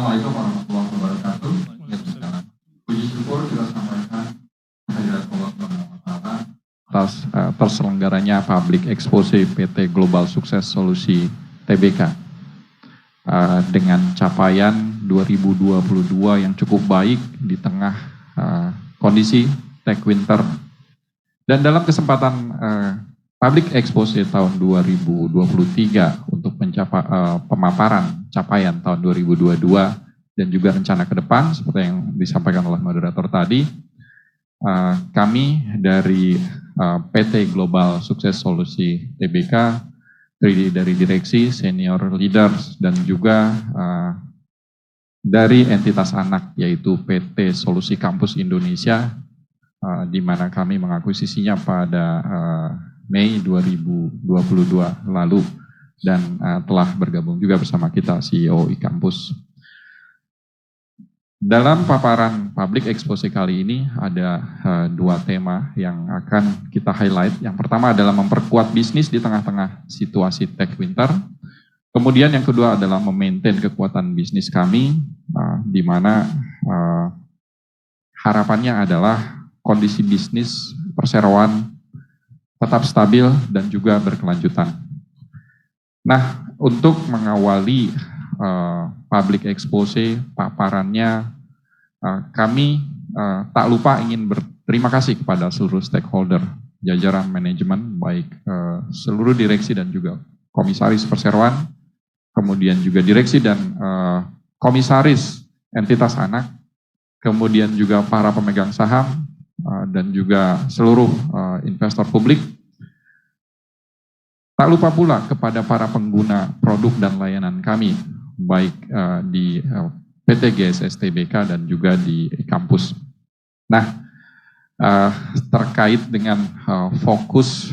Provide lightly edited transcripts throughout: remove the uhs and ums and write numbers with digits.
Assalamualaikum warahmatullahi wabarakatuh. Puji syukur kita sampaikan kehadirat Allah SWT atas terselenggaranya Public Expose PT Global Sukses Solusi Tbk dengan capaian 2022 yang cukup baik di tengah kondisi tech winter. Dan dalam kesempatan Public Expose tahun 2023 untuk pemaparan capaian tahun 2022 dan juga rencana ke depan seperti yang disampaikan oleh moderator tadi, kami dari PT Global Sukses Solusi Tbk terdiri dari direksi, senior leaders, dan juga dari entitas anak yaitu PT Solusi Kampus Indonesia, di mana kami mengakuisisinya pada Mei 2022 lalu dan telah bergabung juga bersama kita CEO iKampus. Dalam paparan Public Expose kali ini ada dua tema yang akan kita highlight. Yang pertama adalah memperkuat bisnis di tengah-tengah situasi tech winter. Kemudian yang kedua adalah memaintain kekuatan bisnis kami, di mana harapannya adalah kondisi bisnis perseroan tetap stabil dan juga berkelanjutan. Nah, untuk mengawali Public Expose paparannya, kami tak lupa ingin berterima kasih kepada seluruh stakeholder, jajaran manajemen, baik seluruh direksi dan juga komisaris perseroan, kemudian juga direksi dan komisaris entitas anak, kemudian juga para pemegang saham, dan juga seluruh investor publik. Tak lupa pula kepada para pengguna produk dan layanan kami, baik di PT GSS Tbk dan juga di kampus. Nah, terkait dengan fokus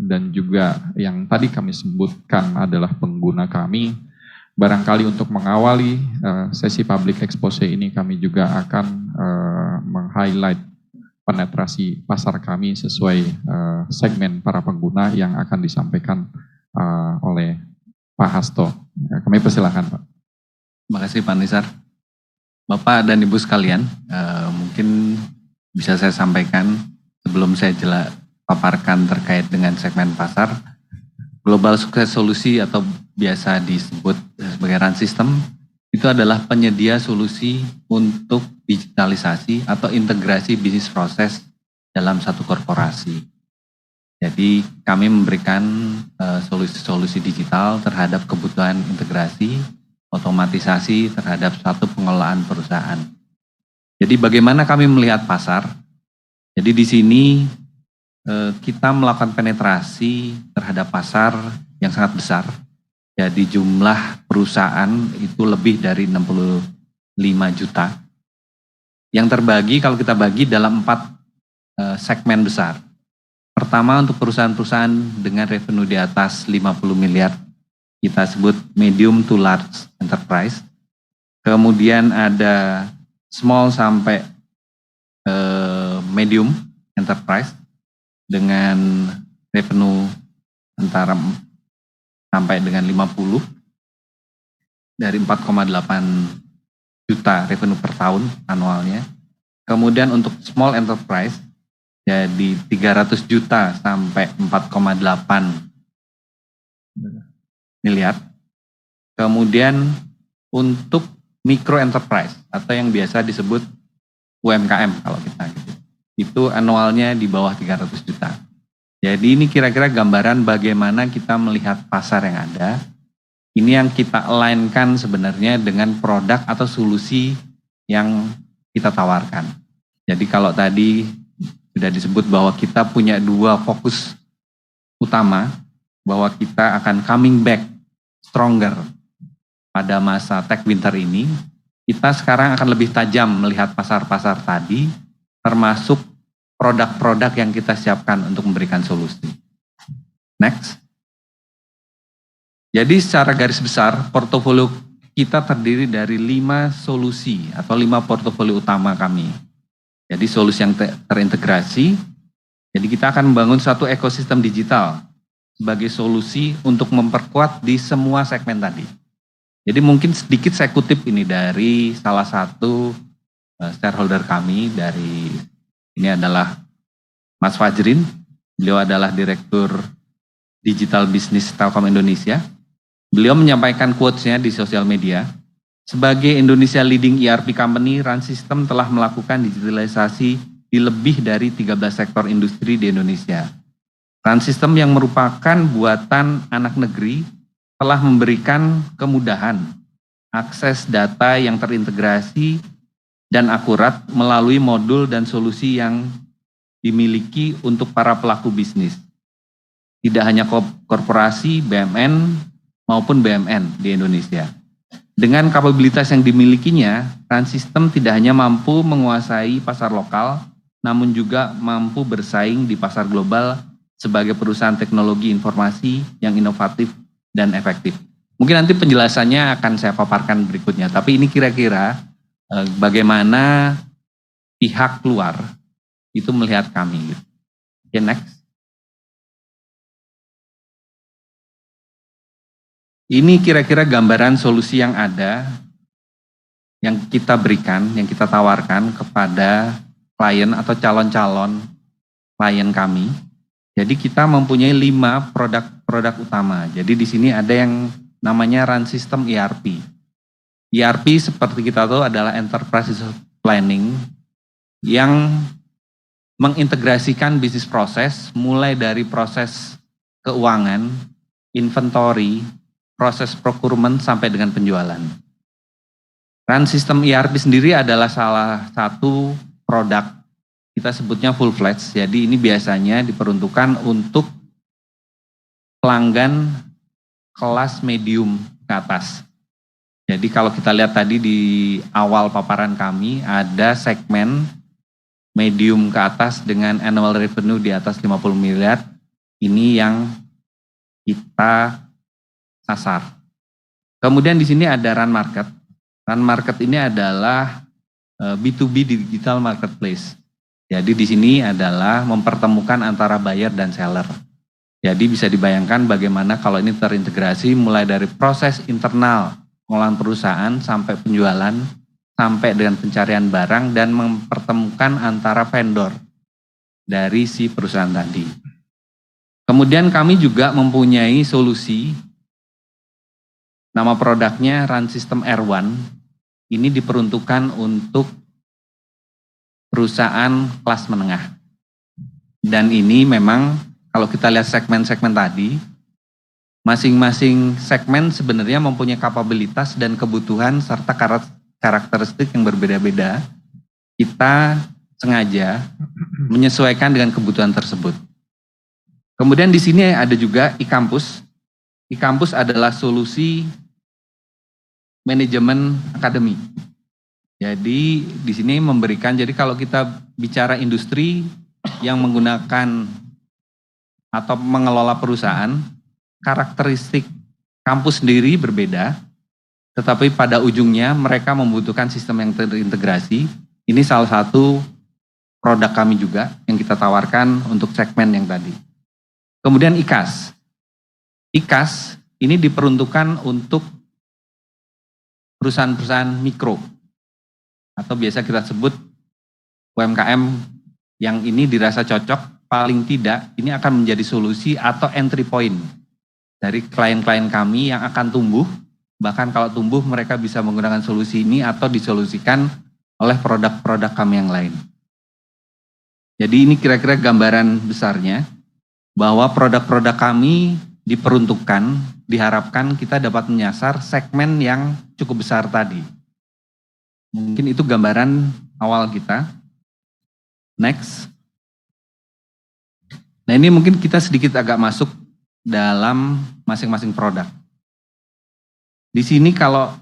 dan juga yang tadi kami sebutkan adalah pengguna kami, barangkali untuk mengawali sesi Public Expose ini kami juga akan meng-highlight penetrasi pasar kami sesuai segmen para pengguna yang akan disampaikan oleh Pak Hasto. Kami persilakan, Pak. Terima kasih Pak Nisar. Bapak dan Ibu sekalian, mungkin bisa saya sampaikan sebelum saya paparkan terkait dengan segmen pasar. Global Sukses Solusi atau biasa disebut sebagai RUN System itu adalah penyedia solusi untuk digitalisasi atau integrasi bisnis proses dalam satu korporasi. Jadi kami memberikan solusi-solusi digital terhadap kebutuhan integrasi, otomatisasi terhadap suatu pengelolaan perusahaan. Jadi bagaimana kami melihat pasar? Jadi di sini kita melakukan penetrasi terhadap pasar yang sangat besar. Jadi jumlah perusahaan itu lebih dari 65 juta. Yang terbagi kalau kita bagi dalam 4 segmen besar. Pertama untuk perusahaan-perusahaan dengan revenue di atas 50 miliar, kita sebut medium to large enterprise. Kemudian ada small sampai medium enterprise dengan revenue antara sampai dengan 50 dari 4,8 juta revenue per tahun anualnya. Kemudian untuk small enterprise jadi 300 juta sampai 4,8 miliar. Kemudian untuk micro enterprise atau yang biasa disebut UMKM kalau kita gitu. Itu anualnya di bawah 300 juta. Jadi ini kira-kira gambaran bagaimana kita melihat pasar yang ada. Ini yang kita align-kan sebenarnya dengan produk atau solusi yang kita tawarkan. Jadi kalau tadi sudah disebut bahwa kita punya 2 fokus utama, bahwa kita akan coming back stronger pada masa tech winter ini, kita sekarang akan lebih tajam melihat pasar-pasar tadi, termasuk produk-produk yang kita siapkan untuk memberikan solusi. Next. Jadi secara garis besar, portofolio kita terdiri dari 5 solusi atau 5 portofolio utama kami. Jadi solusi yang terintegrasi, jadi kita akan membangun satu ekosistem digital sebagai solusi untuk memperkuat di semua segmen tadi. Jadi mungkin sedikit saya kutip ini dari salah satu shareholder kami ini adalah Mas Fajrin. Beliau adalah Direktur Digital Business Telkom Indonesia. Beliau menyampaikan quotes-nya di sosial media. Sebagai Indonesia leading ERP company, Run System telah melakukan digitalisasi di lebih dari 13 sektor industri di Indonesia. Run System yang merupakan buatan anak negeri telah memberikan kemudahan akses data yang terintegrasi dan akurat melalui modul dan solusi yang dimiliki untuk para pelaku bisnis. Tidak hanya korporasi, BUMN maupun BUMN di Indonesia. Dengan kapabilitas yang dimilikinya, Run System tidak hanya mampu menguasai pasar lokal, namun juga mampu bersaing di pasar global sebagai perusahaan teknologi informasi yang inovatif dan efektif. Mungkin nanti penjelasannya akan saya paparkan berikutnya, tapi ini kira-kira bagaimana pihak luar itu melihat kami. Oke, next. Ini kira-kira gambaran solusi yang ada, yang kita berikan, yang kita tawarkan kepada klien atau calon-calon klien kami. Jadi kita mempunyai 5 produk utama. Jadi di sini ada yang namanya Run System ERP. ERP seperti kita tahu adalah Enterprise Planning yang mengintegrasikan bisnis proses mulai dari proses keuangan, inventory, proses procurement sampai dengan penjualan. Run System ERP sendiri adalah salah satu produk, kita sebutnya full-fledged, jadi ini biasanya diperuntukkan untuk pelanggan kelas medium ke atas. Jadi kalau kita lihat tadi di awal paparan kami, ada segmen medium ke atas dengan annual revenue di atas 50 miliar, ini yang kita sasar. Kemudian di sini ada Run Market. Run Market ini adalah B2B digital marketplace. Jadi di sini adalah mempertemukan antara buyer dan seller. Jadi bisa dibayangkan bagaimana kalau ini terintegrasi mulai dari proses internal pengolahan perusahaan sampai penjualan, sampai dengan pencarian barang dan mempertemukan antara vendor dari si perusahaan tadi. Kemudian kami juga mempunyai solusi. Nama produknya Run System R1, ini diperuntukkan untuk perusahaan kelas menengah. Dan ini memang kalau kita lihat segmen-segmen tadi, masing-masing segmen sebenarnya mempunyai kapabilitas dan kebutuhan serta karakteristik yang berbeda-beda. Kita sengaja menyesuaikan dengan kebutuhan tersebut. Kemudian di sini ada juga e-campus. E-campus adalah solusi manajemen akademi. Jadi di sini memberikan, jadi kalau kita bicara industri yang menggunakan atau mengelola perusahaan, karakteristik kampus sendiri berbeda, tetapi pada ujungnya mereka membutuhkan sistem yang terintegrasi. Ini salah satu produk kami juga yang kita tawarkan untuk segmen yang tadi. Kemudian IKAS. IKAS ini diperuntukkan untuk perusahaan-perusahaan mikro atau biasa kita sebut UMKM yang ini dirasa cocok, paling tidak ini akan menjadi solusi atau entry point dari klien-klien kami yang akan tumbuh, bahkan kalau tumbuh mereka bisa menggunakan solusi ini atau disolusikan oleh produk-produk kami yang lain. Jadi ini kira-kira gambaran besarnya bahwa produk-produk kami diperuntukkan, diharapkan kita dapat menyasar segmen yang cukup besar tadi. Mungkin itu gambaran awal kita. Next. Nah ini mungkin kita sedikit agak masuk dalam masing-masing produk. Di sini kalau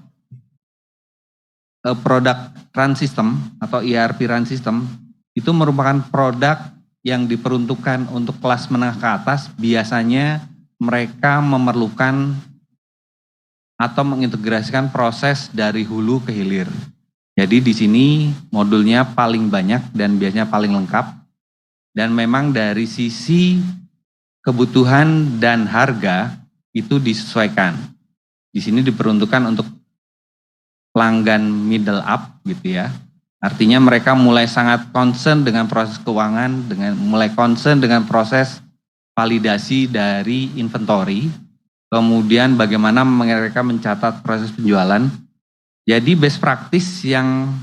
produk Run System atau ERP Run System itu merupakan produk yang diperuntukkan untuk kelas menengah ke atas, biasanya mereka memerlukan atau mengintegrasikan proses dari hulu ke hilir. Jadi di sini modulnya paling banyak dan biasanya paling lengkap. Dan memang dari sisi kebutuhan dan harga itu disesuaikan. Di sini diperuntukkan untuk pelanggan middle up gitu ya. Artinya mereka mulai sangat concern dengan proses keuangan, mulai concern dengan proses validasi dari inventory, kemudian bagaimana mereka mencatat proses penjualan. Jadi best practice yang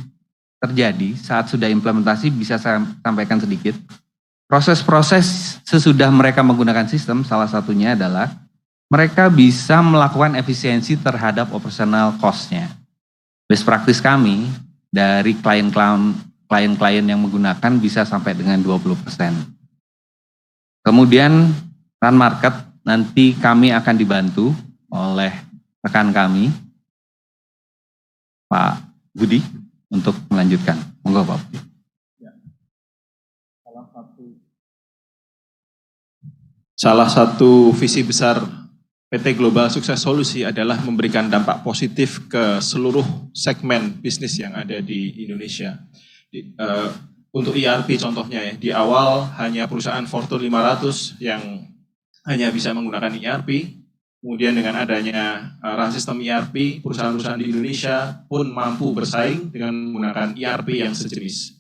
terjadi saat sudah implementasi bisa saya sampaikan sedikit. Proses-proses sesudah mereka menggunakan sistem, salah satunya adalah mereka bisa melakukan efisiensi terhadap operational cost-nya. Best practice kami dari klien-klien yang menggunakan bisa sampai dengan 20%. Kemudian run market nanti kami akan dibantu oleh rekan kami, Pak Budi, untuk melanjutkan. Monggo Pak Budi. Salah satu visi besar PT Global Sukses Solusi adalah memberikan dampak positif ke seluruh segmen bisnis yang ada di Indonesia. Untuk ERP contohnya ya, di awal hanya perusahaan Fortune 500 yang hanya bisa menggunakan ERP, kemudian dengan adanya run sistem ERP, perusahaan-perusahaan di Indonesia pun mampu bersaing dengan menggunakan ERP yang sejenis.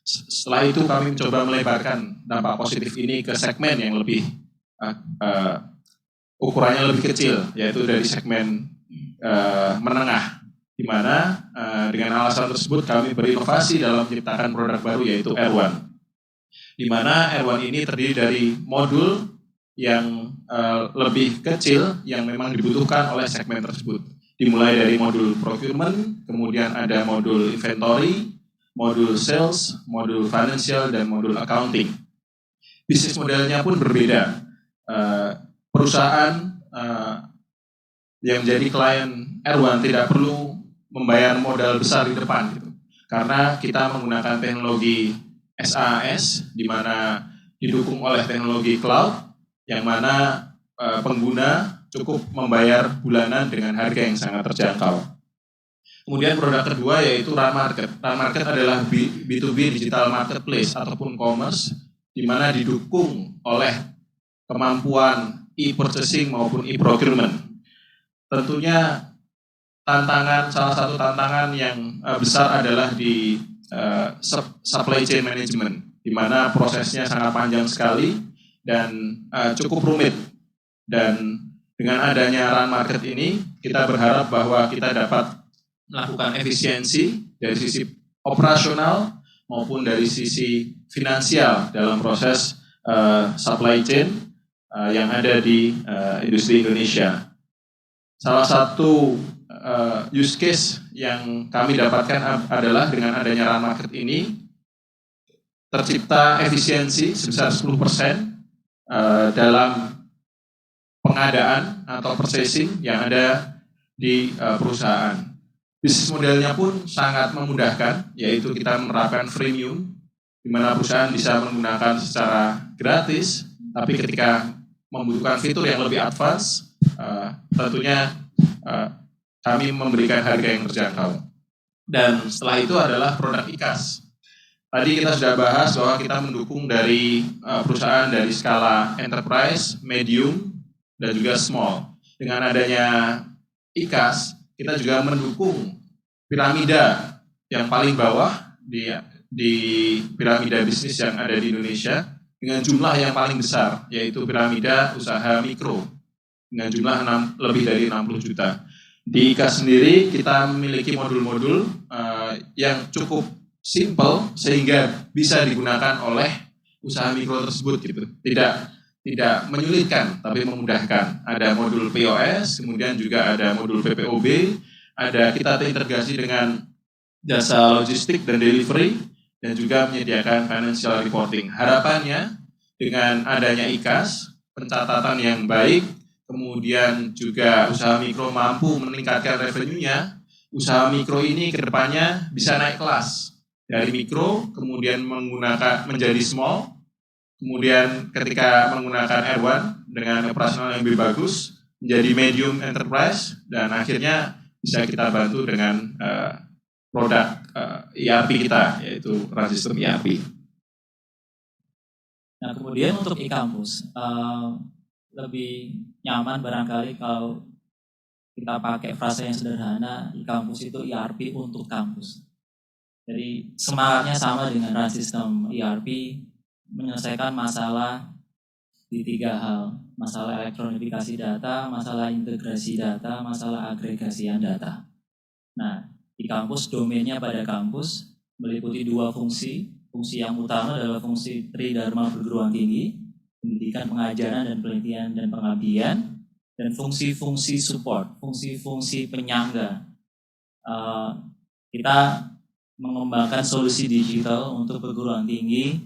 Setelah itu kami mencoba melebarkan dampak positif ini ke segmen yang lebih ukurannya lebih kecil, yaitu dari segmen menengah, di mana dengan alasan tersebut kami berinovasi dalam menciptakan produk baru yaitu R1. Di mana R1 ini terdiri dari modul yang lebih kecil yang memang dibutuhkan oleh segmen tersebut. Dimulai dari modul procurement, kemudian ada modul inventory, modul sales, modul financial, dan modul accounting. Bisnis modelnya pun berbeda. Perusahaan yang menjadi klien R1 tidak perlu membayar modal besar di depan gitu. Karena kita menggunakan teknologi SaaS di mana didukung oleh teknologi cloud yang mana pengguna cukup membayar bulanan dengan harga yang sangat terjangkau. Kemudian produk kedua yaitu Run Market. Run Market adalah B2B digital marketplace ataupun commerce di mana didukung oleh kemampuan e-purchasing maupun e-procurement. Tentunya salah satu tantangan yang besar adalah di supply chain management, di mana prosesnya sangat panjang sekali dan cukup rumit. Dan dengan adanya Run Market ini, kita berharap bahwa kita dapat melakukan efisiensi dari sisi operasional maupun dari sisi finansial dalam proses supply chain yang ada di industri Indonesia. Salah satu use case yang kami dapatkan adalah dengan adanya Run Market ini tercipta efisiensi sebesar 10% dalam pengadaan atau purchasing yang ada di perusahaan. Bisnis modelnya pun sangat memudahkan, yaitu kita menerapkan freemium, di mana perusahaan bisa menggunakan secara gratis, tapi ketika membutuhkan fitur yang lebih advance, tentunya kami memberikan harga yang terjangkau. Dan setelah itu adalah produk IKAS. Tadi kita sudah bahas bahwa kita mendukung dari perusahaan dari skala enterprise, medium, dan juga small. Dengan adanya IKAS, kita juga mendukung piramida yang paling bawah di piramida bisnis yang ada di Indonesia dengan jumlah yang paling besar, yaitu piramida usaha mikro dengan jumlah lebih dari 60 juta. Di IKAS sendiri kita memiliki modul-modul yang cukup simple sehingga bisa digunakan oleh usaha mikro tersebut gitu. Tidak menyulitkan tapi memudahkan. Ada modul POS, kemudian juga ada modul PPOB, kita terintegrasi dengan jasa logistik dan delivery dan juga menyediakan financial reporting. Harapannya dengan adanya IKAS, pencatatan yang baik, kemudian juga usaha mikro mampu meningkatkan revenue-nya, usaha mikro ini ke depannya bisa naik kelas. Dari mikro, kemudian menjadi small, kemudian ketika menggunakan R1 dengan operasional yang lebih bagus, menjadi medium enterprise, dan akhirnya bisa kita bantu dengan produk ERP kita, yaitu run system ERP. Nah, kemudian untuk e-kampus, lebih nyaman barangkali kalau kita pakai frasa yang sederhana, e-kampus itu ERP untuk kampus. Jadi semangatnya sama dengan run system ERP, menyelesaikan masalah di 3 hal. Masalah elektronifikasi data, masalah integrasi data, masalah agregasian data. Nah, di kampus domainnya pada kampus meliputi 2 fungsi. Fungsi yang utama adalah fungsi Tridharma perguruan tinggi, pendidikan, pengajaran, dan penelitian dan pengabdian, dan fungsi-fungsi support, fungsi-fungsi penyangga. Kita mengembangkan solusi digital untuk perguruan tinggi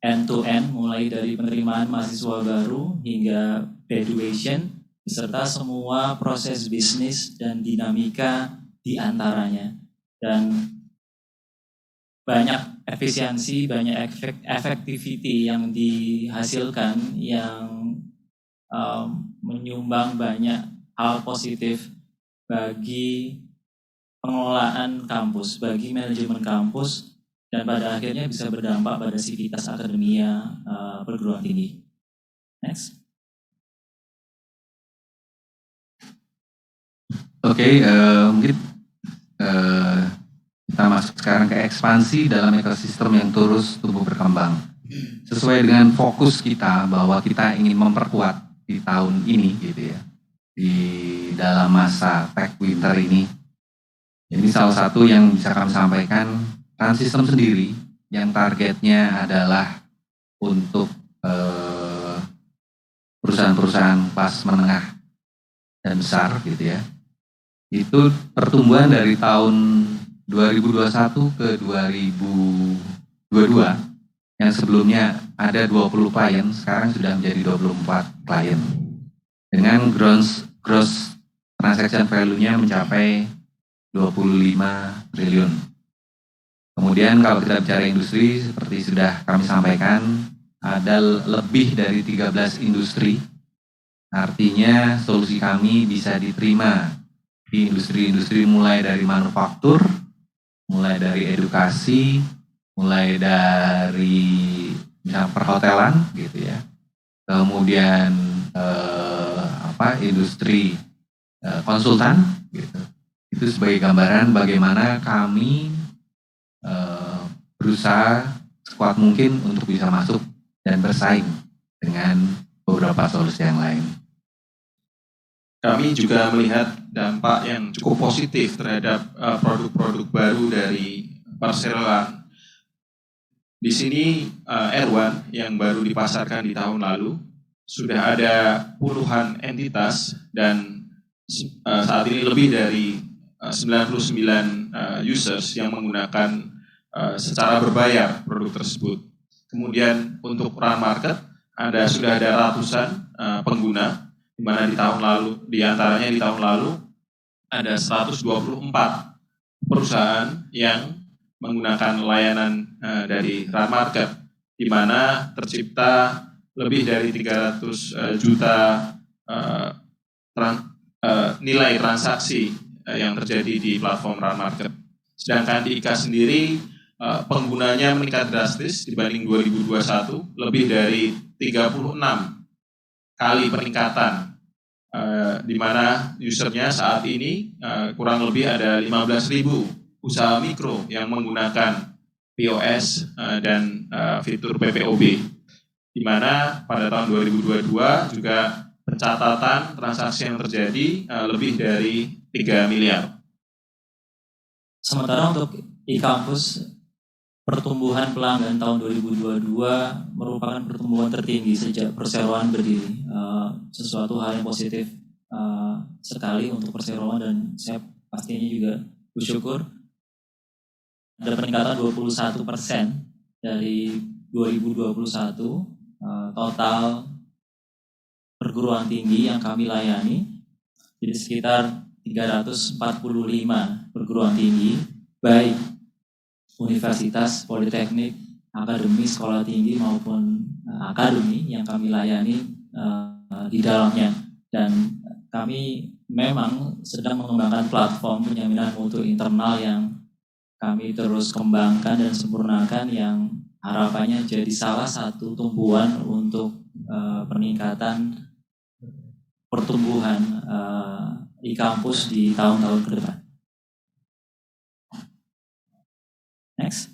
end-to-end, mulai dari penerimaan mahasiswa baru hingga graduation, beserta semua proses bisnis dan dinamika di antaranya. Dan banyak efisiensi, banyak efektiviti yang dihasilkan yang menyumbang banyak hal positif bagi pengelolaan kampus, bagi manajemen kampus, dan pada akhirnya bisa berdampak pada sivitas akademia perguruan tinggi. Next. Oke, mungkin kita masuk sekarang ke ekspansi dalam ekosistem yang terus tumbuh berkembang. Sesuai dengan fokus kita bahwa kita ingin memperkuat di tahun ini gitu ya, di dalam masa tech winter ini. Ini salah satu yang bisa kami sampaikan, run system sendiri yang targetnya adalah untuk perusahaan-perusahaan kelas menengah dan besar gitu ya. Itu pertumbuhan dari tahun 2021 ke 2022 yang sebelumnya ada 20 klien, sekarang sudah menjadi 24 klien. Dengan gross transaction value-nya mencapai 25 triliun. Kemudian kalau kita bicara industri, seperti sudah kami sampaikan, ada lebih dari 13 industri. Artinya solusi kami bisa diterima di industri-industri mulai dari manufaktur, mulai dari edukasi, mulai dari misalnya perhotelan gitu ya. Kemudian industri konsultan gitu. Itu sebagai gambaran bagaimana kami berusaha sekuat mungkin untuk bisa masuk dan bersaing dengan beberapa solusi yang lain. Kami juga melihat dampak yang cukup positif terhadap produk-produk baru dari Perseroan. Di sini R1 yang baru dipasarkan di tahun lalu, sudah ada puluhan entitas dan saat ini lebih dari 99 users yang menggunakan secara berbayar produk tersebut. Kemudian untuk run market sudah ada ratusan pengguna, di mana di antaranya di tahun lalu ada 124 perusahaan yang menggunakan layanan dari run market, di mana tercipta lebih dari 300 juta nilai transaksi yang terjadi di platform run market. Sedangkan di IKA sendiri penggunanya meningkat drastis dibanding 2021, lebih dari 36 kali peningkatan, di mana usernya saat ini kurang lebih ada 15.000 usaha mikro yang menggunakan POS dan fitur PPOB, di mana pada tahun 2022 juga pencatatan transaksi yang terjadi lebih dari 3 miliar. Sementara untuk e-kampus, pertumbuhan pelanggan tahun 2022 merupakan pertumbuhan tertinggi sejak Perseroan berdiri. Sesuatu hal yang positif sekali untuk Perseroan, dan saya pastinya juga bersyukur. Ada peningkatan 21% dari 2021 total perguruan tinggi yang kami layani. Jadi sekitar 345 perguruan tinggi, baik universitas, politeknik, akademi, sekolah tinggi maupun akademi yang kami layani di dalamnya. Dan kami memang sedang mengembangkan platform penjaminan mutu internal yang kami terus kembangkan dan sempurnakan, yang harapannya jadi salah satu tumpuan untuk peningkatan pertumbuhan e-kampus di tahun-tahun ke depan. Next.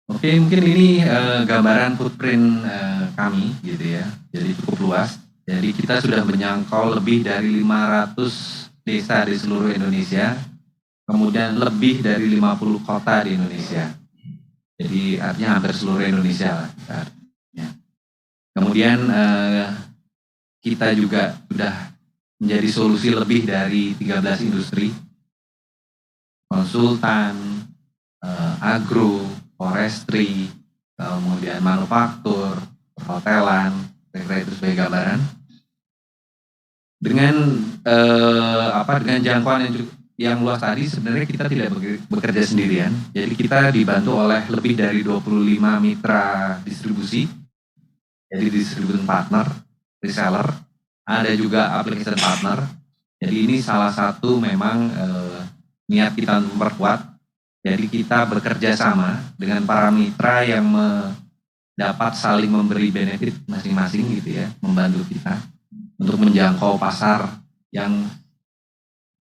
Oke, mungkin ini gambaran footprint kami gitu ya. Jadi cukup luas. Jadi kita sudah menjangkau lebih dari 500 desa di seluruh Indonesia. Kemudian lebih dari 50 kota di Indonesia. Jadi artinya hampir seluruh Indonesia lah. Ya. Kemudian kita juga sudah menjadi solusi lebih dari 13 industri. Konsultan, agro, forestry, kemudian manufaktur, perhotelan, kira-kira itu sebagai gambaran. Dengan dengan jangkauan yang luas tadi, sebenarnya kita tidak bekerja sendirian. Jadi kita dibantu oleh lebih dari 25 mitra distribusi, jadi distribution partner, reseller, ada juga application partner. Jadi ini salah satu memang niat kita untuk memperkuat. Jadi kita bekerja sama dengan para mitra yang dapat saling memberi benefit masing-masing gitu ya, membantu kita untuk menjangkau pasar yang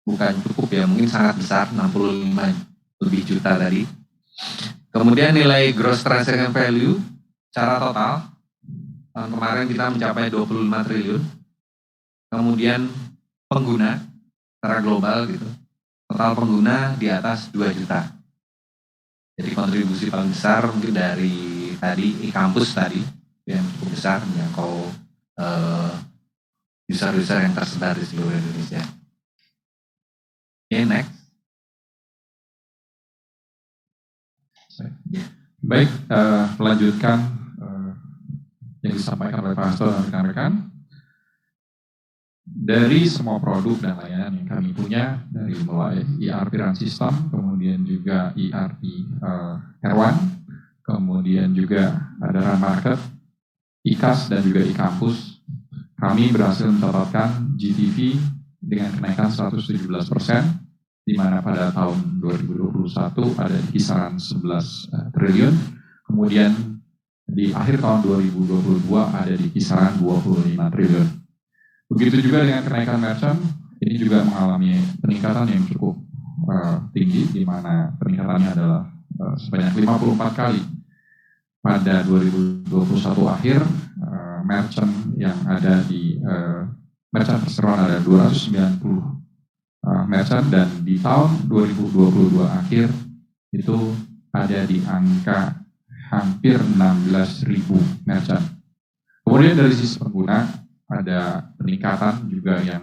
bukan cukup ya, mungkin sangat besar, 65 lebih juta tadi. Kemudian nilai gross transaction value secara total, tahun kemarin kita mencapai 25 triliun. Kemudian pengguna secara global gitu, total pengguna di atas 2 juta. Jadi kontribusi paling besar mungkin dari tadi e-kampus tadi yang cukup besar menjangkau user-user yang tersebar di seluruh Indonesia. Oke, next. Baik, melanjutkan yang disampaikan oleh Pak Hasto dan rekan-rekan. Dari semua produk dan layanan yang kami punya, dari mulai ERP run system, kemudian juga ERP R1, kemudian juga ada run market, IKAS dan juga e-kampus, kami berhasil mencatatkan GTV dengan kenaikan 117%, di mana pada tahun 2021 ada di kisaran 11 triliun, kemudian di akhir tahun 2022 ada di kisaran 25 triliun. Begitu juga dengan kenaikan merchant, ini juga mengalami peningkatan yang cukup tinggi, di mana peningkatannya adalah sebanyak 54 kali. Pada 2021 akhir, merchant yang ada di merchant perseroan ada 290 merchant, dan di tahun 2022 akhir itu ada di angka hampir 16.000 merchant. Kemudian dari sisi pengguna, ada peningkatan juga yang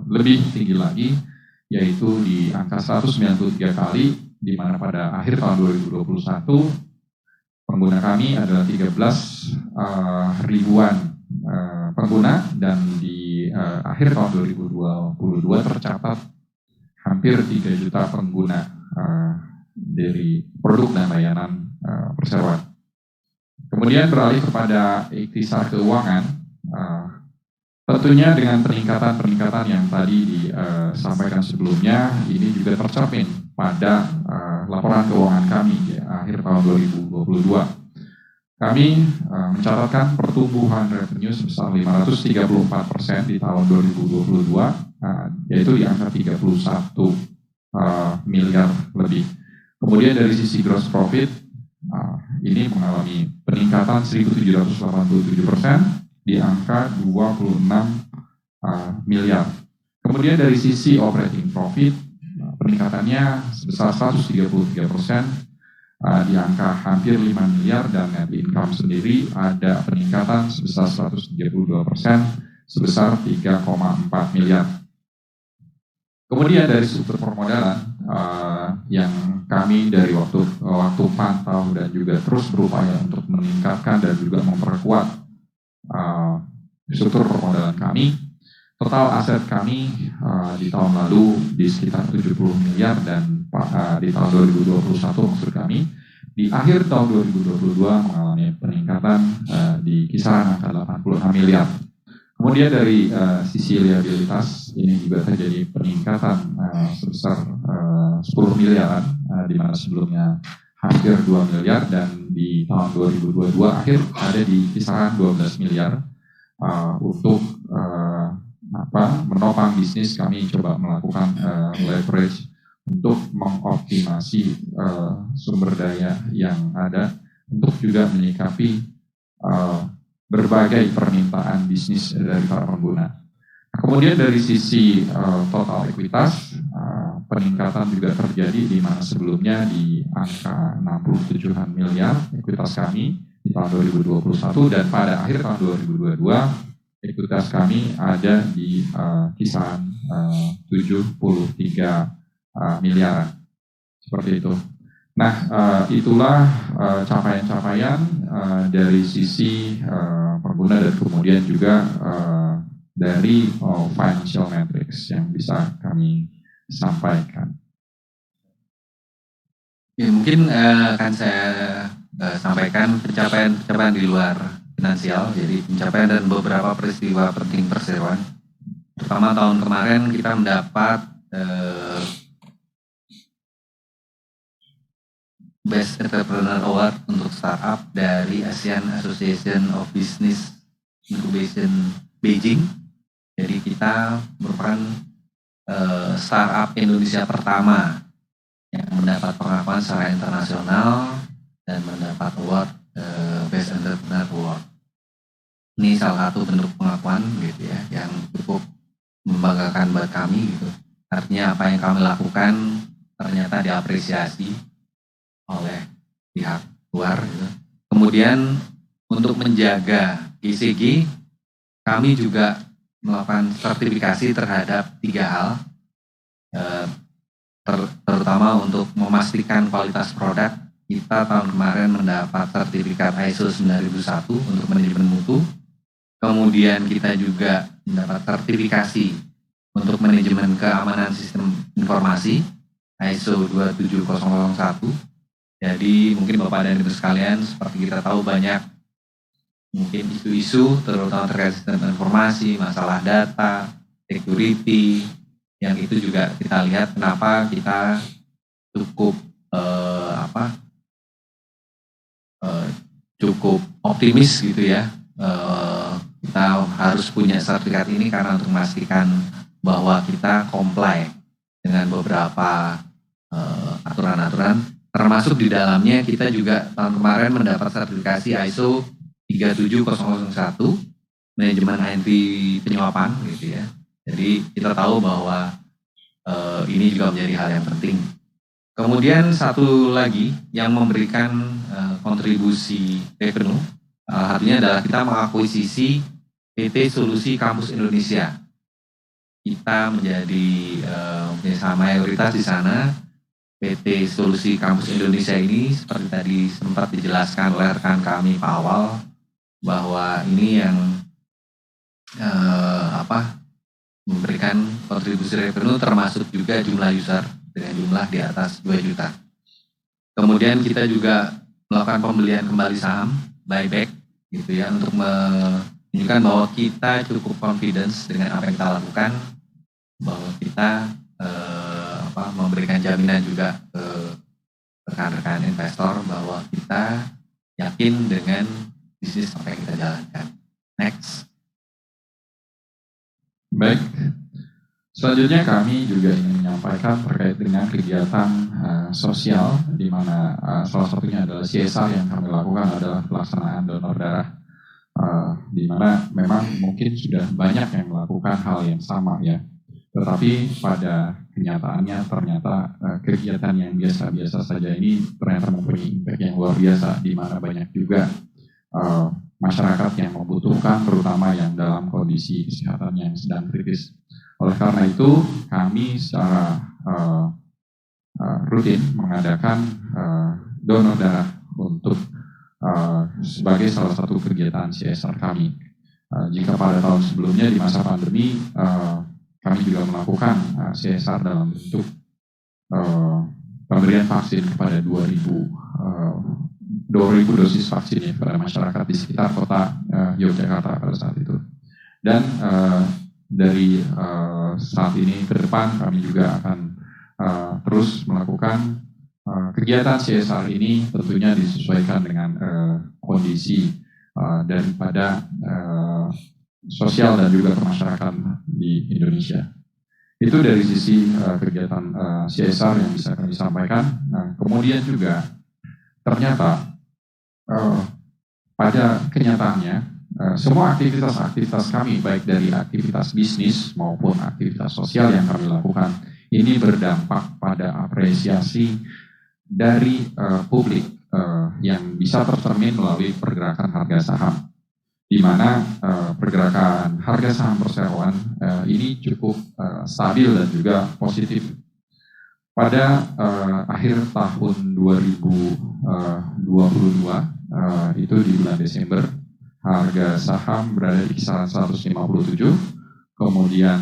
lebih tinggi lagi, yaitu di angka 193 kali, di mana pada akhir tahun 2021 pengguna kami adalah 13 ribuan pengguna, dan di akhir tahun 2022 tercatat hampir 3 juta pengguna dari produk dan layanan perseroan. Kemudian beralih kepada ikhtisar keuangan. Tentunya dengan peningkatan yang tadi disampaikan sebelumnya, ini juga tercermin pada laporan keuangan kami di akhir tahun 2022. Kami mencatatkan pertumbuhan revenue sebesar 534% di tahun 2022, yaitu di angka 31 miliar lebih. Kemudian dari sisi gross profit, ini mengalami peningkatan 1.787%, di angka 26 miliar. Kemudian dari sisi operating profit, peningkatannya sebesar 133%, di angka hampir 5 miliar, dan net income sendiri ada peningkatan sebesar 132%, sebesar 3,4 miliar. Kemudian dari struktur permodalan yang kami dari waktu pantau dan juga terus berupaya untuk meningkatkan dan juga memperkuat struktur permodalan kami, total aset kami di tahun lalu di sekitar 70 miliar, dan di tahun 2021 maksud kami, di akhir tahun 2022 mengalami peningkatan di kisaran angka 86 miliar. Kemudian dari sisi liabilitas, ini juga terjadi peningkatan sebesar 10 miliaran, di mana sebelumnya hampir 2 miliar, dan di tahun 2022 akhir ada di kisaran 12 miliar untuk menopang bisnis, kami coba melakukan leverage untuk mengoptimasi sumber daya yang ada untuk juga menyikapi berbagai permintaan bisnis dari para pengguna. Kemudian dari sisi total ekuitas, peningkatan juga terjadi di mana sebelumnya di angka 67-an miliar ekuitas kami di tahun 2021 dan pada akhir tahun 2022 ekuitas kami ada di kisaran 73 miliar seperti itu. Nah, itulah capaian-capaian dari sisi pengguna dan kemudian juga dari financial metrics yang bisa kami sampaikan. Ya, mungkin akan saya sampaikan pencapaian di luar finansial, jadi pencapaian dan beberapa peristiwa penting perseroan. Pertama, tahun kemarin kita mendapat Best Entrepreneur Award untuk startup dari Asian Association of Business Incubation Beijing. Jadi kita merupakan startup Indonesia pertama yang mendapat pengakuan secara internasional dan mendapat award Best Entrepreneur Award. Ini salah satu bentuk pengakuan gitu ya, yang cukup membanggakan buat kami gitu. Artinya apa yang kami lakukan ternyata diapresiasi oleh pihak luar gitu. Kemudian untuk menjaga GCG, kami juga melakukan sertifikasi terhadap 3 hal, terutama untuk memastikan kualitas produk. Kita tahun kemarin mendapat sertifikat ISO 9001 untuk manajemen mutu. Kemudian kita juga mendapat sertifikasi untuk manajemen keamanan sistem informasi ISO 27001. Jadi mungkin Bapak dan Ibu sekalian, seperti kita tahu banyak mungkin isu-isu terutama terkait sistem informasi, masalah data, security, yang itu juga kita lihat kenapa kita cukup cukup optimis gitu ya. Kita harus punya sertifikat ini karena untuk memastikan bahwa kita comply dengan beberapa aturan-aturan, termasuk di dalamnya kita juga tahun kemarin mendapat sertifikasi ISO 37001 manajemen anti penyuapan gitu ya. Jadi kita tahu bahwa ini juga menjadi hal yang penting. Kemudian satu lagi yang memberikan kontribusi revenue, artinya adalah kita mengakuisisi PT Solusi Kampus Indonesia. Kita menjadi sama mayoritas di sana. PT Solusi Kampus Indonesia ini seperti tadi sempat dijelaskan oleh rekan kami Pak Awal, bahwa ini yang memberikan kontribusi revenue termasuk juga jumlah user dengan jumlah di atas 2 juta. Kemudian kita juga melakukan pembelian kembali saham, buyback gitu ya, untuk menunjukkan bahwa kita cukup confidence dengan apa yang kita lakukan, bahwa kita memberikan jaminan juga ke rekan-rekan investor bahwa kita yakin dengan bisnis apa yang kita jalankan. Next. Baik, selanjutnya kami juga ingin menyampaikan terkait dengan kegiatan sosial, di mana salah satunya adalah CSR yang kami lakukan adalah pelaksanaan donor darah, di mana memang mungkin sudah banyak yang melakukan hal yang sama ya, tetapi pada kenyataannya ternyata kegiatan yang biasa-biasa saja ini ternyata mempunyai impact yang luar biasa, di mana banyak juga masyarakat yang membutuhkan, terutama yang dalam kondisi kesehatan yang sedang kritis. Oleh karena itu, kami secara rutin mengadakan donor darah untuk sebagai salah satu kegiatan CSR kami. Jika pada tahun sebelumnya di masa pandemi, kami juga melakukan CSR dalam bentuk pemberian vaksin kepada 2.000 dosis vaksin ya kepada masyarakat di sekitar kota Yogyakarta pada saat itu. Dan dari saat ini ke depan kami juga akan terus melakukan kegiatan CSR ini, tentunya disesuaikan dengan kondisi daripada sosial dan juga kemasyarakatan di Indonesia. Itu dari sisi kegiatan CSR yang bisa kami sampaikan. Nah, kemudian juga ternyata pada kenyataannya semua aktivitas kami baik dari aktivitas bisnis maupun aktivitas sosial yang kami lakukan ini berdampak pada apresiasi dari publik yang bisa tercermin melalui pergerakan harga saham, di mana pergerakan harga saham perseroan ini cukup stabil dan juga positif. Pada akhir tahun 2022 itu di bulan Desember, harga saham berada di kisaran 157, kemudian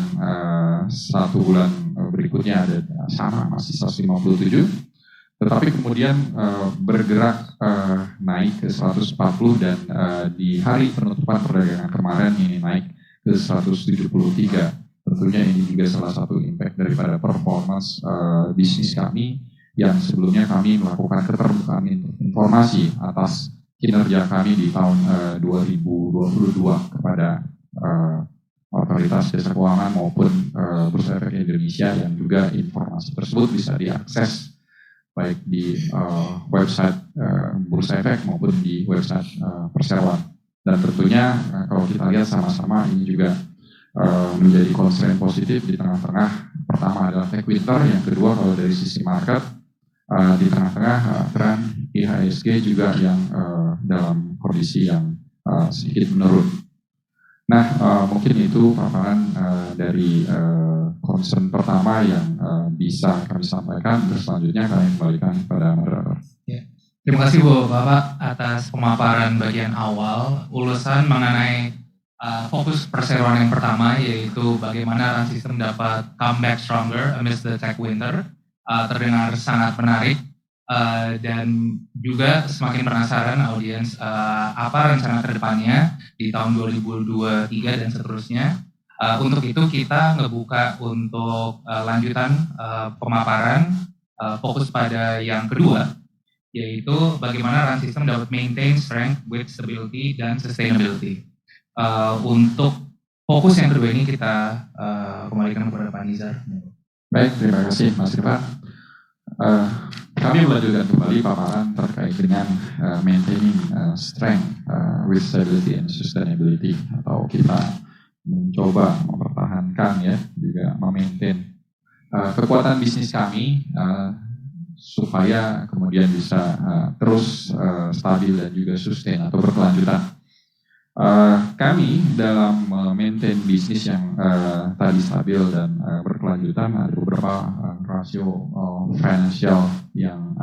satu bulan berikutnya ada sama masih 157, tetapi kemudian bergerak naik ke 140 dan di hari penutupan perdagangan kemarin ini naik ke 173. Tentunya ini juga salah satu impact daripada performance bisnis kami yang sebelumnya kami melakukan keterbukaan informasi atas kinerja kami di tahun 2022 kepada otoritas jasa keuangan maupun Bursa Efek Indonesia, yang juga informasi tersebut bisa diakses baik di website Bursa Efek maupun di website perseroan. Dan tentunya kalau kita lihat sama-sama ini juga menjadi concern positif di tengah-tengah, pertama adalah tech winter, yang kedua kalau dari sisi market di tengah-tengah tren IHSG juga yang dalam kondisi yang sedikit menurun. Nah, mungkin itu paparan dari concern pertama yang bisa kami sampaikan. Terus selanjutnya kami kembalikan kepada moderator. Ya. Terima kasih Bapak atas pemaparan bagian awal ulasan mengenai fokus perseroan yang pertama, yaitu bagaimana Run System dapat comeback stronger amidst the tech winter. Terdengar sangat menarik dan juga semakin penasaran audiens apa rencana kedepannya di tahun 2023 dan seterusnya. Untuk itu kita ngebuka untuk lanjutan pemaparan fokus pada yang kedua, yaitu bagaimana Run System dapat maintain strength with stability dan sustainability. Untuk fokus yang kedua ini kita kembalikan kepada Pak Nizar. Baik, terima kasih Mas Irfan. Kami melanjutkan kembali paparan terkait dengan maintaining strength with stability and sustainability, atau kita mencoba mempertahankan ya juga memaintain kekuatan bisnis kami supaya kemudian bisa terus stabil dan juga sustain atau berkelanjutan. Kami dalam maintain bisnis yang tadi stabil dan berkelanjutan ada beberapa rasio financial yang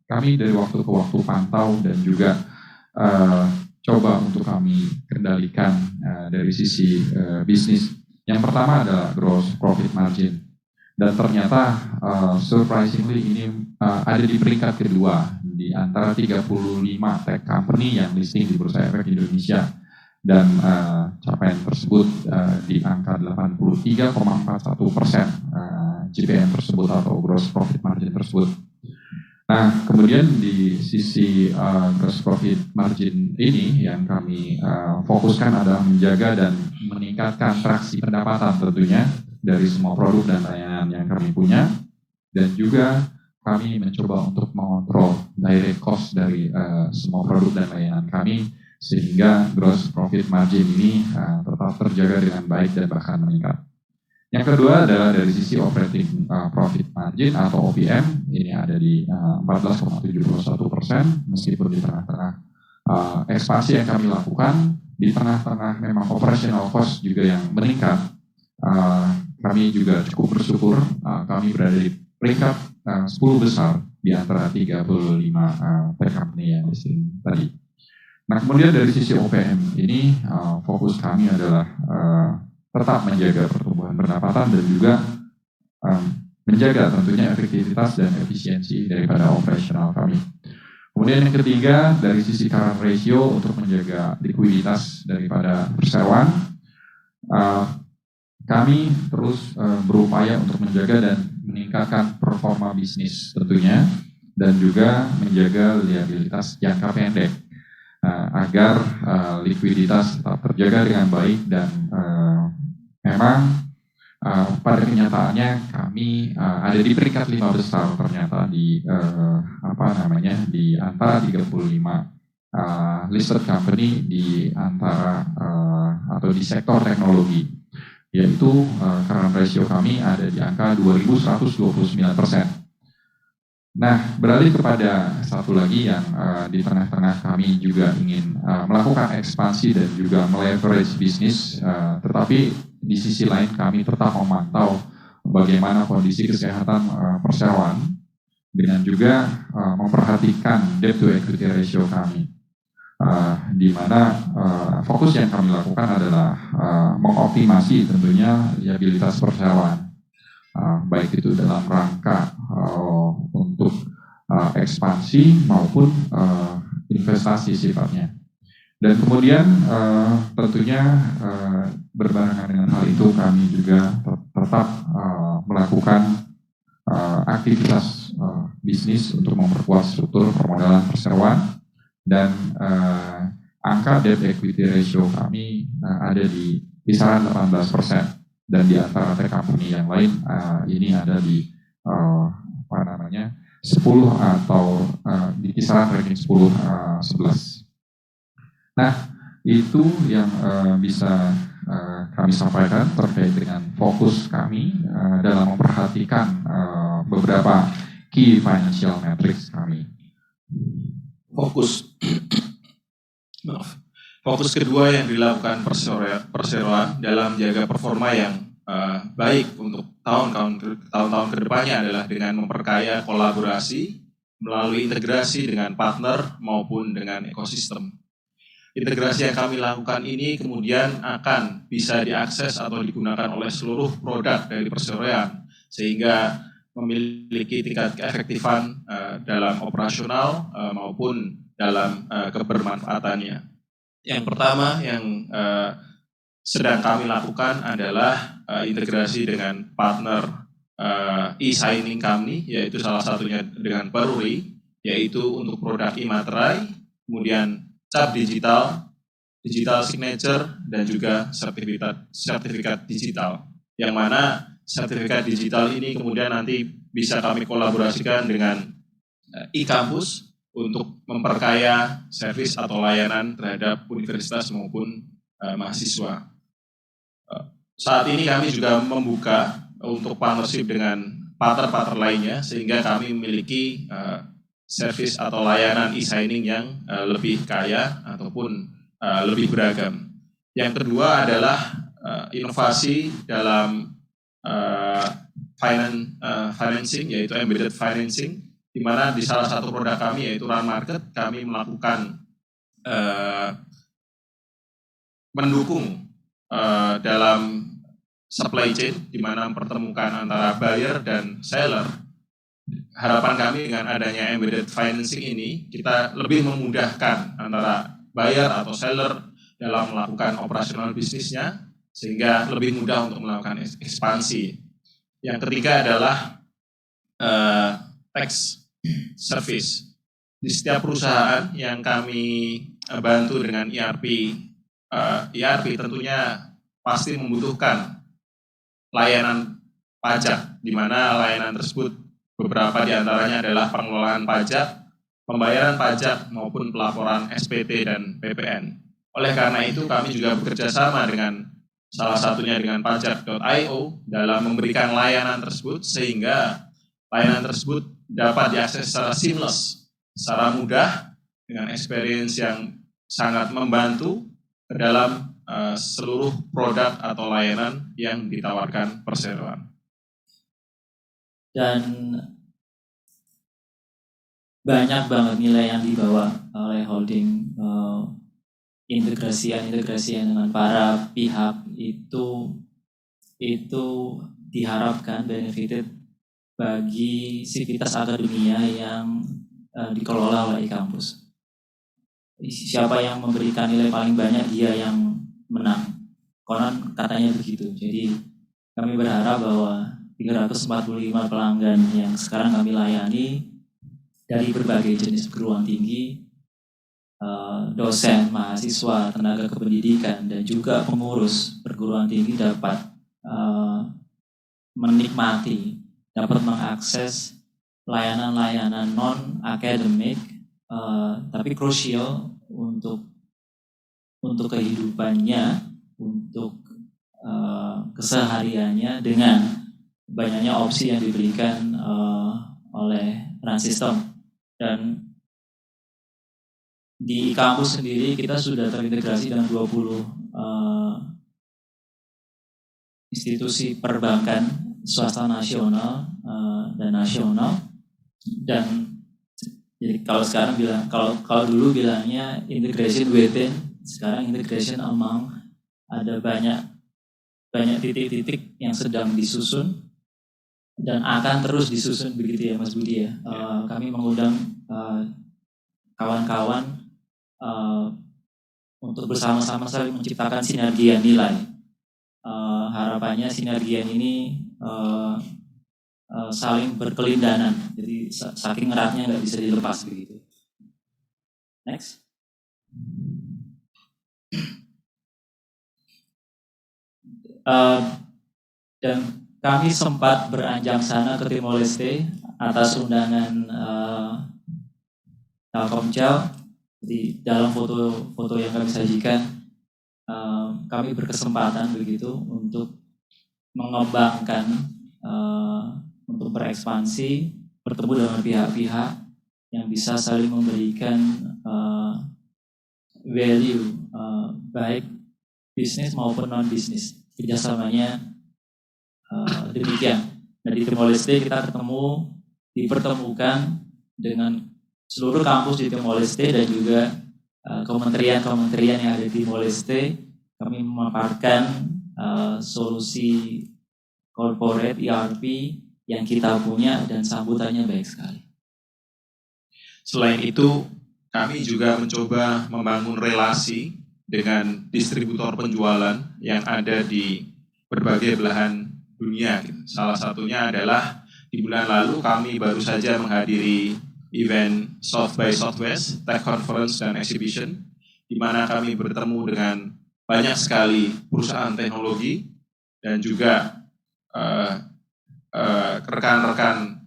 kami dari waktu ke waktu pantau dan juga coba untuk kami kendalikan dari sisi bisnis. Yang pertama adalah gross profit margin, dan ternyata surprisingly ini ada di peringkat kedua di antara 35 tech company yang listing di Bursa Efek Indonesia. Dan capaian tersebut di angka 83,41% GPM tersebut atau gross profit margin tersebut. Nah, kemudian di sisi gross profit margin ini yang kami fokuskan adalah menjaga dan meningkatkan traksi pendapatan tentunya dari semua produk dan layanan yang kami punya, dan juga kami mencoba untuk mengontrol direct cost dari semua produk dan layanan kami, sehingga gross profit margin ini tetap terjaga dengan baik dan bahkan meningkat. Yang kedua adalah dari sisi operating profit margin atau OPM, ini ada di 14,71%, meskipun di tengah-tengah ekspansi yang kami lakukan, di tengah-tengah memang operational cost juga yang meningkat. Kami juga cukup bersyukur kami berada di peringkat 10 besar di antara 35 tech company yang listing tadi. Nah, kemudian dari sisi OPM ini fokus kami adalah tetap menjaga pertumbuhan pendapatan dan juga menjaga tentunya efektivitas dan efisiensi daripada operasional kami. Kemudian yang ketiga dari sisi current ratio untuk menjaga likuiditas daripada perseroan, kami terus berupaya untuk menjaga dan meningkatkan performa bisnis tentunya, dan juga menjaga liabilitas jangka pendek. agar likuiditas tetap terjaga dengan baik dan memang pada kenyataannya kami ada di peringkat 5 besar ternyata di di antara 35 listed company di antara atau di sektor teknologi, yaitu current ratio kami ada di angka 2.129%. Nah, beralih kepada satu lagi yang di tengah-tengah kami juga ingin melakukan ekspansi dan juga meleverage bisnis, tetapi di sisi lain kami tetap memantau bagaimana kondisi kesehatan perseroan dengan juga memperhatikan debt to equity ratio kami, di mana fokus yang kami lakukan adalah mengoptimasi tentunya liabilitas perseroan. Baik itu dalam rangka untuk ekspansi maupun investasi sifatnya. Dan kemudian tentunya berbarengan dengan hal itu kami juga tetap melakukan aktivitas bisnis untuk memperkuat struktur permodalan perseroan dan angka debt equity ratio kami ada di kisaran 18%. Dan di antara tech company yang lain ini ada di 10 atau di kisaran ranking 10-11. Nah, itu yang bisa kami sampaikan terkait dengan fokus kami dalam memperhatikan beberapa key financial metrics kami. Fokus kedua yang dilakukan perseroan dalam menjaga performa yang baik untuk tahun-tahun ke depannya adalah dengan memperkaya kolaborasi melalui integrasi dengan partner maupun dengan ekosistem. Integrasi yang kami lakukan ini kemudian akan bisa diakses atau digunakan oleh seluruh produk dari perseroan sehingga memiliki tingkat keefektifan dalam operasional maupun dalam kebermanfaatannya. Yang pertama yang sedang kami lakukan adalah integrasi dengan partner e-signing kami, yaitu salah satunya dengan Peruri, yaitu untuk produk e-materai, kemudian cap digital, digital signature, dan juga sertifikat digital. Yang mana sertifikat digital ini kemudian nanti bisa kami kolaborasikan dengan e-kampus untuk memperkaya servis atau layanan terhadap universitas maupun mahasiswa. Saat ini kami juga membuka untuk partnership dengan partner-partner lainnya sehingga kami memiliki servis atau layanan e-signing yang lebih kaya ataupun lebih beragam. Yang kedua adalah inovasi dalam financing, yaitu embedded financing, di mana di salah satu produk kami yaitu Run Market kami melakukan mendukung dalam supply chain di mana mempertemukan antara buyer dan seller. Harapan kami dengan adanya embedded financing ini kita lebih memudahkan antara buyer atau seller dalam melakukan operasional bisnisnya sehingga lebih mudah untuk melakukan ekspansi. Yang ketiga adalah tax service. Di setiap perusahaan yang kami bantu dengan ERP tentunya pasti membutuhkan layanan pajak, di mana layanan tersebut beberapa di antaranya adalah pengelolaan pajak, pembayaran pajak maupun pelaporan SPT dan PPN. Oleh karena itu kami juga bekerja sama dengan salah satunya dengan pajak.io dalam memberikan layanan tersebut sehingga layanan tersebut dapat diakses secara seamless, secara mudah dengan experience yang sangat membantu ke dalam seluruh produk atau layanan yang ditawarkan perseroan. Dan banyak banget nilai yang dibawa oleh holding, integrasian dengan para pihak itu diharapkan benefited bagi sivitas akademia yang dikelola oleh kampus. Siapa yang memberikan nilai paling banyak dia yang menang. Konon katanya begitu. Jadi kami berharap bahwa 345 pelanggan yang sekarang kami layani dari berbagai jenis perguruan tinggi dosen, mahasiswa, tenaga kependidikan, dan juga pengurus perguruan tinggi dapat menikmati, dapat mengakses layanan-layanan non-akademik, tapi krusial untuk kehidupannya, untuk kesehariannya dengan banyaknya opsi yang diberikan oleh Transistem. Dan di kampus sendiri kita sudah terintegrasi dengan 20 institusi perbankan swasta nasional dan nasional. Dan jadi kalau sekarang kalau dulu bilangnya integration within, sekarang integration among. Ada banyak titik-titik yang sedang disusun dan akan terus disusun, begitu ya Mas Budi ya. Kami mengundang kawan-kawan untuk bersama-sama saling menciptakan sinergian nilai. Harapannya sinergian ini saling berkelindahan, jadi saking eratnya nggak bisa dilepas begitu. Next. Dan kami sempat beranjak sana ke Timor Leste atas undangan Telkomsel. Di dalam foto yang kami sajikan, kami berkesempatan begitu untuk mengembangkan, untuk berekspansi, bertemu dengan pihak-pihak yang bisa saling memberikan value, baik bisnis maupun non-bisnis. Kerjasamanya demikian. Dan di Timor Leste kita dipertemukan dengan seluruh kampus di Timor Leste dan juga kementerian-kementerian yang ada di Timor Leste. Kami memaparkan solusi corporate ERP yang kita punya dan sambutannya baik sekali. Selain itu, kami juga mencoba membangun relasi dengan distributor penjualan yang ada di berbagai belahan dunia. Salah satunya adalah di bulan lalu kami baru saja menghadiri event South by Southwest, Tech Conference dan Exhibition, di mana kami bertemu dengan banyak sekali perusahaan teknologi dan juga rekan-rekan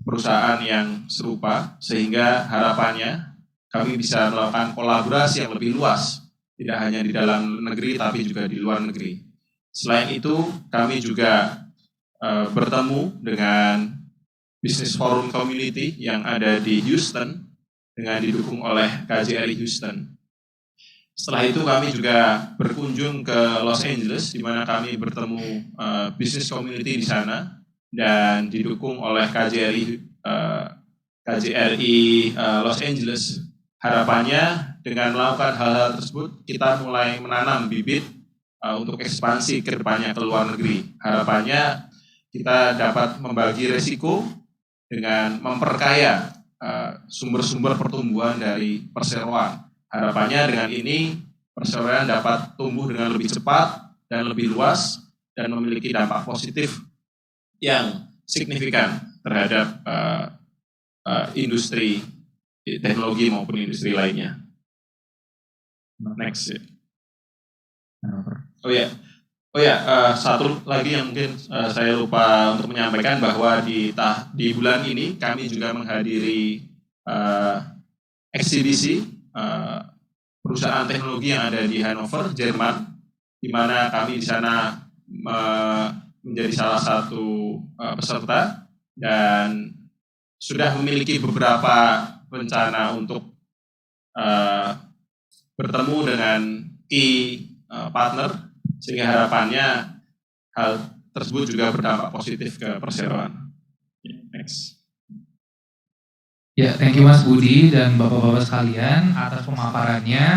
perusahaan yang serupa, sehingga harapannya kami bisa melakukan kolaborasi yang lebih luas, tidak hanya di dalam negeri tapi juga di luar negeri. Selain itu, kami juga bertemu dengan Business Forum Community yang ada di Houston dengan didukung oleh KJRI Houston. Setelah itu kami juga berkunjung ke Los Angeles, di mana kami bertemu Business Community di sana dan didukung oleh KJRI Los Angeles. Harapannya dengan melakukan hal-hal tersebut, kita mulai menanam bibit untuk ekspansi ke depannya ke luar negeri. Harapannya kita dapat membagi resiko dengan memperkaya sumber-sumber pertumbuhan dari perseroan. Harapannya dengan ini perseroan dapat tumbuh dengan lebih cepat dan lebih luas dan memiliki dampak positif yang signifikan terhadap industri teknologi maupun industri lainnya. Next. Satu lagi yang mungkin saya lupa untuk menyampaikan bahwa di bulan ini kami juga menghadiri eksibisi perusahaan teknologi yang ada di Hannover, Jerman, di mana kami di sana menjadi salah satu peserta dan sudah memiliki beberapa rencana untuk bertemu dengan key partner, sehingga harapannya hal tersebut juga berdampak positif ke perseroan. Next. Ya, thank you Mas Budi dan Bapak-Bapak sekalian atas pemaparannya.